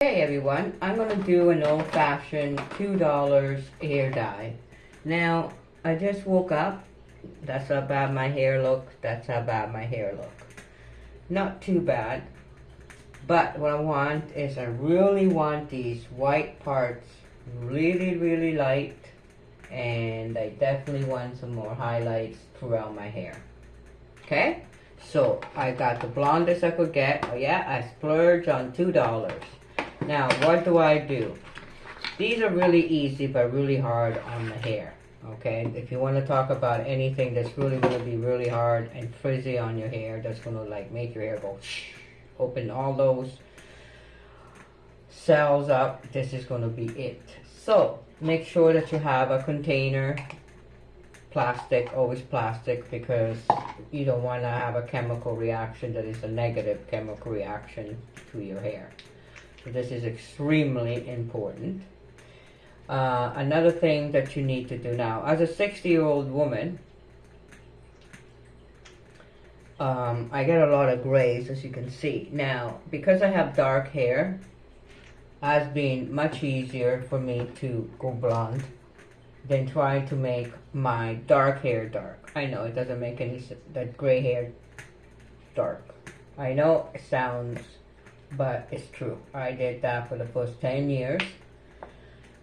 Hey everyone, I'm going to do an old-fashioned $2 hair dye. Now, I just woke up. That's how bad my hair looks. That's how bad my hair looks. Not too bad. But what I want is I really want these white parts really light. And I definitely want some more highlights throughout my hair. Okay? So, I got the blondest I could get. Oh yeah, I splurged on $2. Now, what do I do? These are really easy, but really hard on the hair, okay? If you want to talk about anything that's really going to be really hard and frizzy on your hair, that's going to like make your hair go shh, open all those cells up, this is going to be it. So, make sure that you have a container, plastic, always plastic, because you don't want to have a chemical reaction that is a negative chemical reaction to your hair. So this is extremely important. Another thing that you need to do now, as a 60-year-old woman, I get a lot of grays, as you can see. Now, because I have dark hair, it has been much easier for me to go blonde than trying to make my dark hair dark. I know it doesn't make any sense, that gray hair dark. I know it sounds, but it's true. I did that for the first 10 years.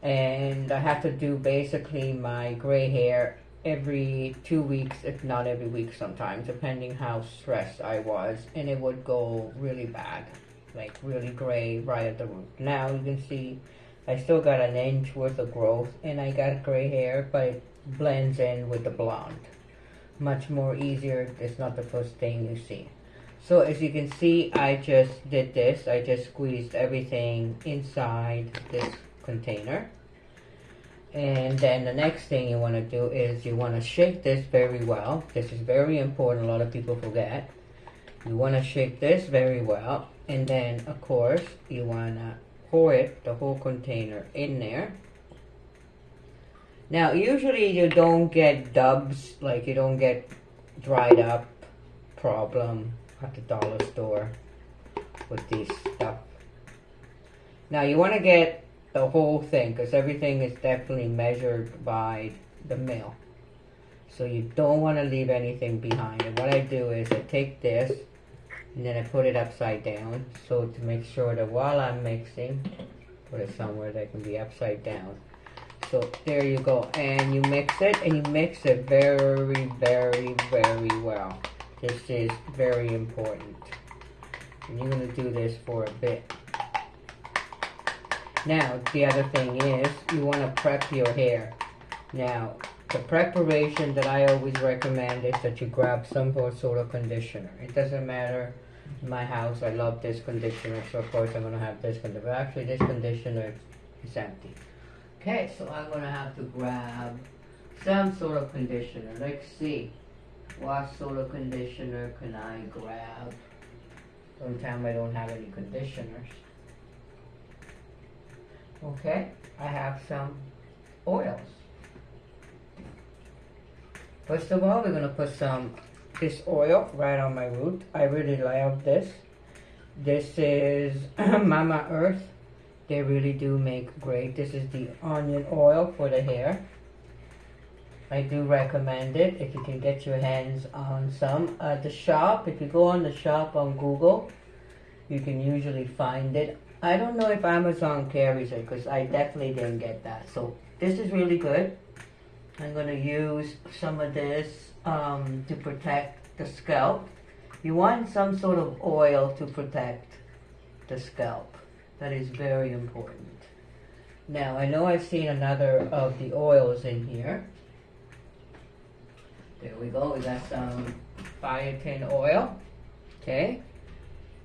And I had to do basically my gray hair every 2 weeks, if not every week sometimes, depending how stressed I was. And it would go really bad, like really gray right at the root. Now you can see I still got an inch worth of growth and I got gray hair, but it blends in with the blonde. Much more easier. It's not the first thing you see. So as you can see, I just did this. I just squeezed everything inside this container. And then the next thing you want to do is you want to shake this very well. This is very important. A lot of people forget. You want to shake this very well. And then, of course, you want to pour it, the whole container, in there. Now, usually you don't get dubs, like you don't get dried up problem at the dollar store with this stuff. Now you want to get the whole thing, because everything is definitely measured by the mill, so you don't want to leave anything behind. And what I do is I take this and then I put it upside down, so to make sure that while I'm mixing, put it somewhere that can be upside down. So there you go, and you mix it, and you mix it very well. This is very important. And you're going to do this for a bit. Now, the other thing is, you want to prep your hair. Now, the preparation that I always recommend is that you grab some sort of conditioner. It doesn't matter. In my house, I love this conditioner, so of course I'm going to have this conditioner. Actually, this conditioner is empty. Okay, so I'm going to have to grab some sort of conditioner. Let's see. What sort of conditioner can I grab? Don't tell me I don't have any conditioners. Okay, I have some oils. First of all, we're going to put this oil right on my root. I really love this. This is Mama Earth. They really do make great. This is the onion oil for the hair. I do recommend it if you can get your hands on some. At the shop, if you go on the shop on Google, you can usually find it. I don't know if Amazon carries it, because I definitely didn't get that. So this is really good. I'm going to use some of this to protect the scalp. You want some sort of oil to protect the scalp. That is very important. Now, I know I've seen another of the oils in here. There we go, we got some biotin oil. Okay,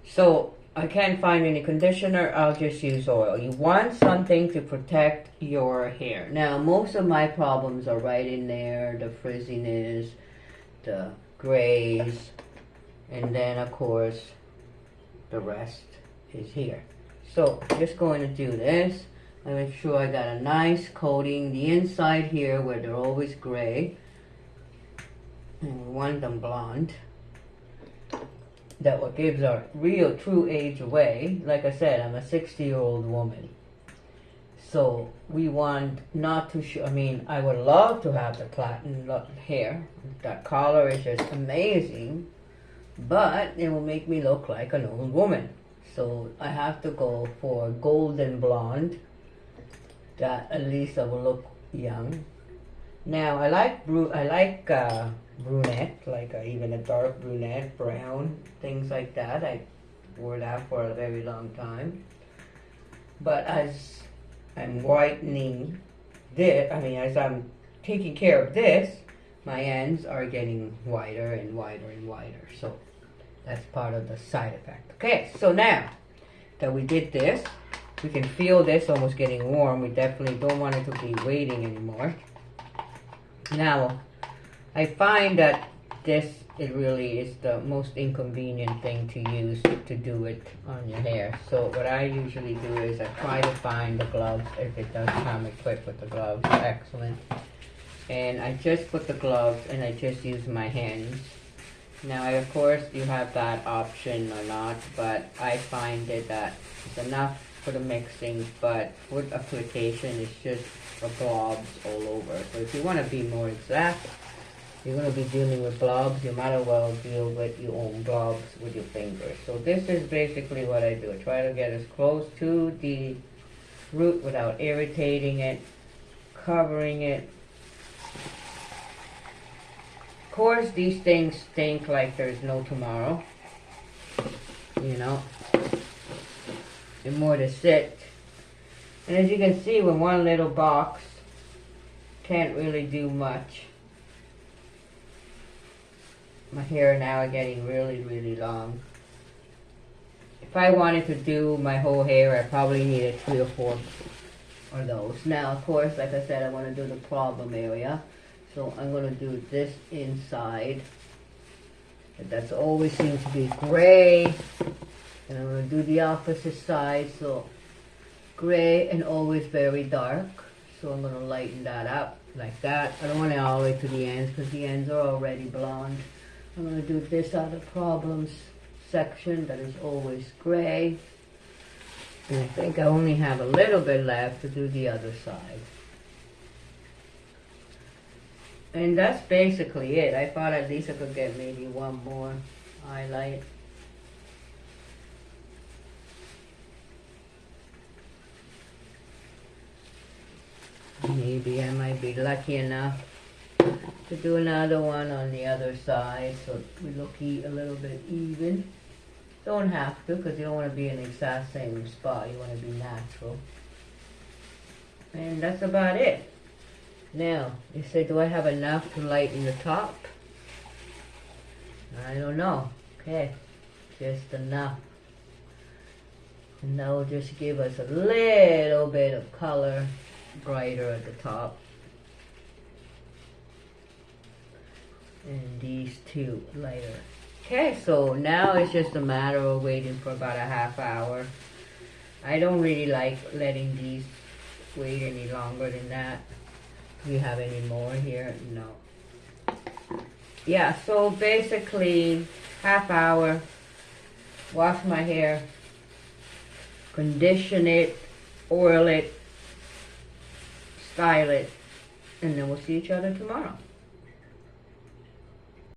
so I can't find any conditioner, I'll just use oil. You want something to protect your hair. Now, most of my problems are right in there, the frizziness, the grays, and then of course the rest is here. So just going to do this. I make sure I got a nice coating, the inside here where they're always gray. And we want them blonde. that what gives our real true age away. Like I said, I'm a 60-year-old woman. So we want not to show, I mean, I would love to have the platinum hair. That color is just amazing. But it will make me look like an old woman. So I have to go for golden blonde. That at least I will look young. Now I like brunette, like even a dark brunette, brown, things like that. I wore that for a very long time. But as I'm whitening this, I mean, as I'm taking care of this, my ends are getting whiter and whiter and whiter. So that's part of the side effect. Okay, so now that we did this, we can feel this almost getting warm. We definitely don't want it to be waiting anymore. Now, I find that it really is the most inconvenient thing to use to do it on your hair. So what I usually do is I try to find the gloves, if it does come equipped with the gloves. Excellent. And I just put the gloves and I just use my hands. Now, of course, you have that option or not, but I find that it's enough for the mixing, but with application, it's just blobs all over. So if you want to be more exact, you're going to be dealing with blobs, you might as well deal with your own blobs with your fingers. So this is basically what I do. I try to get as close to the root without irritating it, covering it. Of course, these things stink like there's no tomorrow, you know, and more to sit. And as you can see, with one little box, can't really do much. My hair now is getting really, really long. If I wanted to do my whole hair, I probably needed 3 or 4 of those. Now, of course, like I said, I want to do the problem area. So I'm going to do this inside. That's always seems to be gray. And I'm going to do the opposite side. So gray and always very dark. So I'm going to lighten that up like that. I don't want it all the way to the ends because the ends are already blonde. I'm going to do this other problems section that is always gray. And I think I only have a little bit left to do the other side. And that's basically it. I thought at least I could get maybe one more highlight. Maybe I might be lucky enough to do another one on the other side so we look a little bit even. Don't have to because you don't want to be in the exact same spot. You want to be natural. And that's about it. Now, you say, do I have enough to lighten the top? I don't know. Okay, just enough. And that will just give us a little bit of color, brighter at the top. And these two lighter. Okay, so now it's just a matter of waiting for about a half hour. I don't really like letting these wait any longer than that. Do you have any more here? No. Yeah, so basically half hour, wash my hair, condition it, oil it, style it, and then we'll see each other tomorrow.